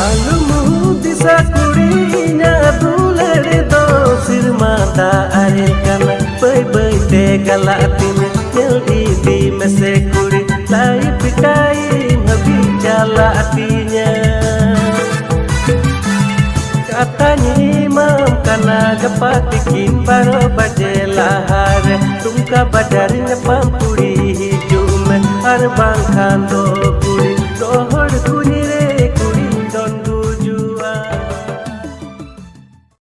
Alumu disa kurinya dulere do sirma da aril kana bai bai te galatin nyel idi mese kuri lai pikai habi jala atinya katanya imam kana gapatikin baro baje lahar tumka badarin pampuri hijum har bang khando